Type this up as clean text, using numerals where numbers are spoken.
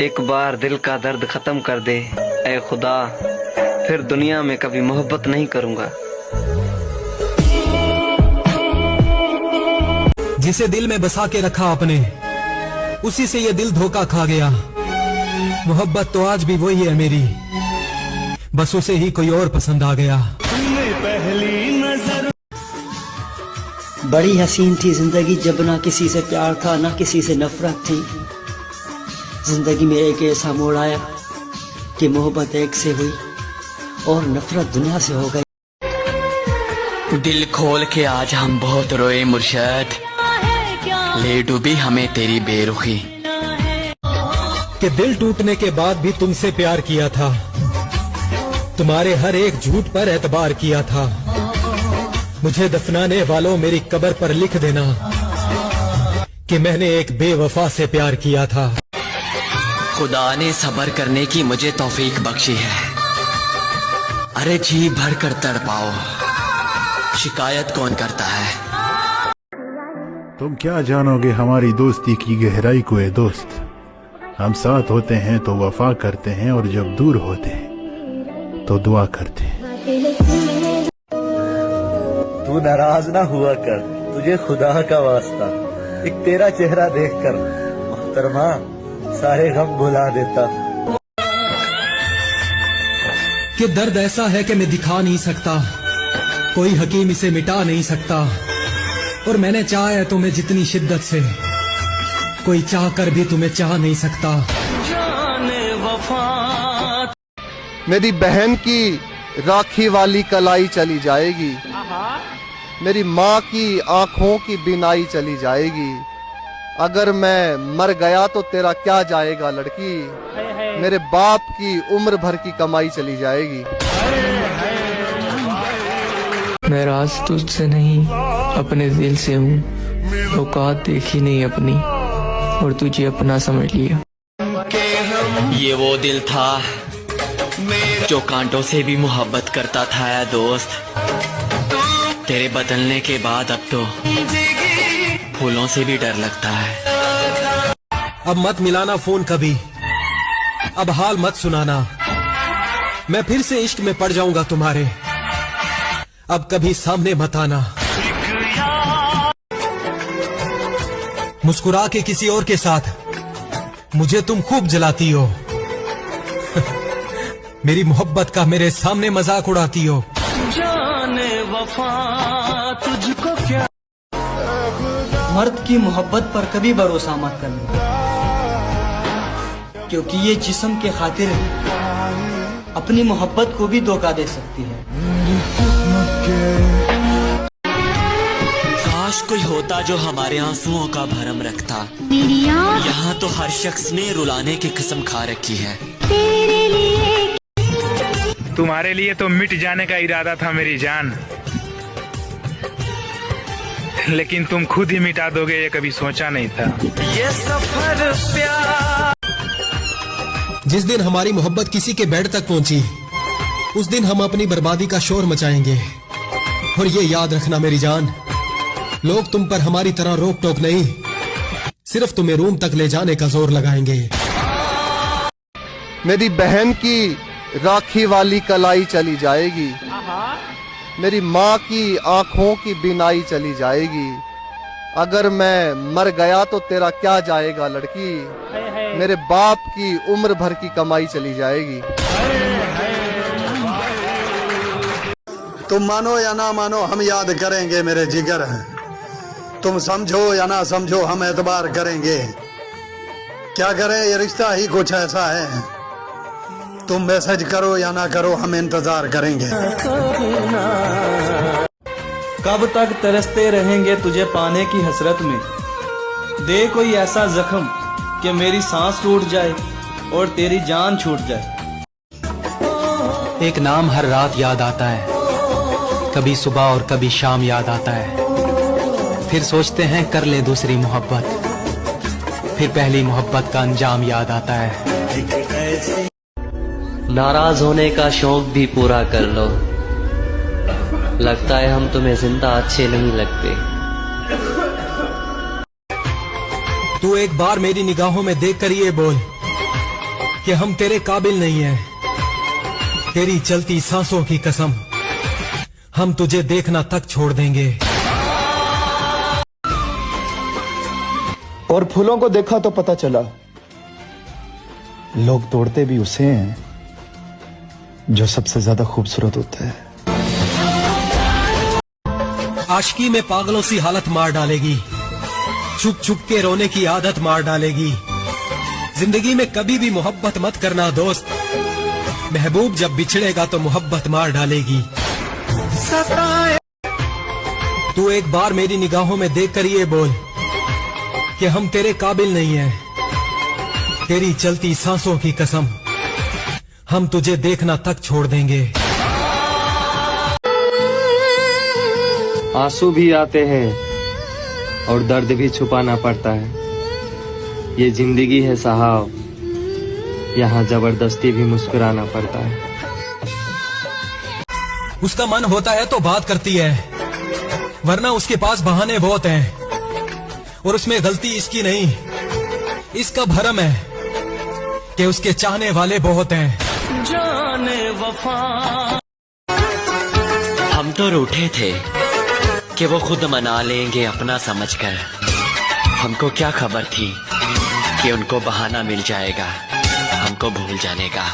एक बार दिल का दर्द खत्म कर दे ऐ खुदा, फिर दुनिया में कभी मोहब्बत नहीं करूंगा। जिसे दिल में बसा के रखा आपने, उसी से ये दिल धोखा खा गया। मोहब्बत तो आज भी वही है मेरी, बस उसे ही कोई और पसंद आ गया। पहली नजर बड़ी हसीन थी जिंदगी जब ना किसी से प्यार था ना किसी से नफरत थी। जिंदगी में एक ऐसा मोड़ आया कि मोहब्बत एक से हुई और नफरत दुनिया से हो गई। दिल खोल के आज हम बहुत रोए मुर्शद, ले डूबी हमें तेरी बेरुखी। कि दिल टूटने के बाद भी तुमसे प्यार किया था, तुम्हारे हर एक झूठ पर एतबार किया था। मुझे दफनाने वालों मेरी कब्र पर लिख देना कि मैंने एक बेवफा से प्यार किया था। खुदा ने सब्र करने की मुझे तौफीक बख्शी है। अरे जी भर कर तड़पाओ, शिकायत कौन करता है। तुम क्या जानोगे हमारी दोस्ती की गहराई को है दोस्त। हम साथ होते हैं तो वफा करते हैं, और जब दूर होते हैं तो दुआ करते हैं। तू नाराज ना हुआ कर, तुझे खुदा का वास्ता एक तेरा चेहरा देखकर मोहतरमा सारे गम भुला देता। कि दर्द ऐसा है कि मैं दिखा नहीं सकता, कोई हकीम इसे मिटा नहीं सकता। और मैंने चाहा है तुम्हें जितनी शिद्दत से, कोई चाह कर भी तुम्हें चाह नहीं सकता। मेरी बहन की राखी वाली कलाई चली जाएगी, मेरी माँ की आंखों की बिनाई चली जाएगी। अगर मैं मर गया तो तेरा क्या जाएगा लड़की, मेरे बाप की उम्र भर की कमाई चली जाएगी। मैं राज तुझसे नहीं अपने दिल से हूँ, औकात देखी नहीं अपनी और तुझे अपना समझ लिया। ये वो दिल था जो कांटों से भी मोहब्बत करता था या दोस्त। तेरे बदलने के बाद अब तो फूलों से भी डर लगता है। अब मत मिलाना फोन कभी, अब हाल मत सुनाना, मैं फिर से इश्क में पड़ जाऊंगा तुम्हारे। अब कभी सामने मत आना। मुस्कुरा के किसी और के साथ मुझे तुम खूब जलाती हो। मेरी मोहब्बत का मेरे सामने मजाक उड़ाती हो। जाने वफा तुझको क्या। मर्द की मोहब्बत पर कभी भरोसा मत करना, क्योंकि ये जिस्म के खातिर अपनी मोहब्बत को भी धोखा दे सकती है। काश कोई होता जो हमारे आंसुओं का भरम रखता। यहाँ तो हर शख्स ने रुलाने की कसम खा रखी है। तुम्हारे लिए तो मिट जाने का इरादा था मेरी जान, लेकिन तुम खुद ही मिटा दोगे ये कभी सोचा नहीं था। ये सफर प्यार। जिस दिन हमारी मोहब्बत किसी के बेड तक पहुंची, उस दिन हम अपनी बर्बादी का शोर मचाएंगे। और ये याद रखना मेरी जान, लोग तुम पर हमारी तरह रोक टोक नहीं, सिर्फ तुम्हें रूम तक ले जाने का जोर लगाएंगे। मेरी बहन की राखी वाली कलाई चली जाएगी, मेरी माँ की आंखों की बिनाई चली जाएगी। अगर मैं मर गया तो तेरा क्या जाएगा लड़की, मेरे बाप की उम्र भर की कमाई चली जाएगी। तुम मानो या ना मानो हम याद करेंगे मेरे जिगर, तुम समझो या ना समझो हम एतबार करेंगे। क्या करें ये रिश्ता ही कुछ ऐसा है, तुम मैसेज करो या ना करो हम इंतजार करेंगे। कब तक तरसते रहेंगे तुझे पाने की हसरत में, दे कोई ऐसा जख्म कि मेरी सांस टूट जाए और तेरी जान छूट जाए। एक नाम हर रात याद आता है, कभी सुबह और कभी शाम याद आता है। फिर सोचते हैं कर लें दूसरी मोहब्बत, फिर पहली मोहब्बत का अंजाम याद आता है। नाराज होने का शौक भी पूरा कर लो, लगता है हम तुम्हें जिंदा अच्छे नहीं लगते। तू एक बार मेरी निगाहों में देखकर ये बोल कि हम तेरे काबिल नहीं हैं। तेरी चलती सांसों की कसम, हम तुझे देखना तक छोड़ देंगे। और फूलों को देखा तो पता चला लोग तोड़ते भी उसे हैं जो सबसे ज्यादा खूबसूरत होता है। आशिकी में पागलों सी हालत मार डालेगी, छुप छुप के रोने की आदत मार डालेगी। जिंदगी में कभी भी मोहब्बत मत करना दोस्त, महबूब जब बिछड़ेगा तो मोहब्बत मार डालेगी। तू एक बार मेरी निगाहों में देखकर ये बोल कि हम तेरे काबिल नहीं हैं। तेरी चलती सांसों की कसम, हम तुझे देखना तक छोड़ देंगे। आंसू भी आते हैं और दर्द भी छुपाना पड़ता है। ये जिंदगी है साहब, यहाँ जबरदस्ती भी मुस्कुराना पड़ता है। उसका मन होता है तो बात करती है, वरना उसके पास बहाने बहुत हैं। और उसमें गलती इसकी नहीं, इसका भरम है कि उसके चाहने वाले बहुत हैं। जाने वफा। हम तो रूठे थे कि वो खुद मना लेंगे अपना समझकर। हमको क्या खबर थी कि उनको बहाना मिल जाएगा हमको भूल जाने का।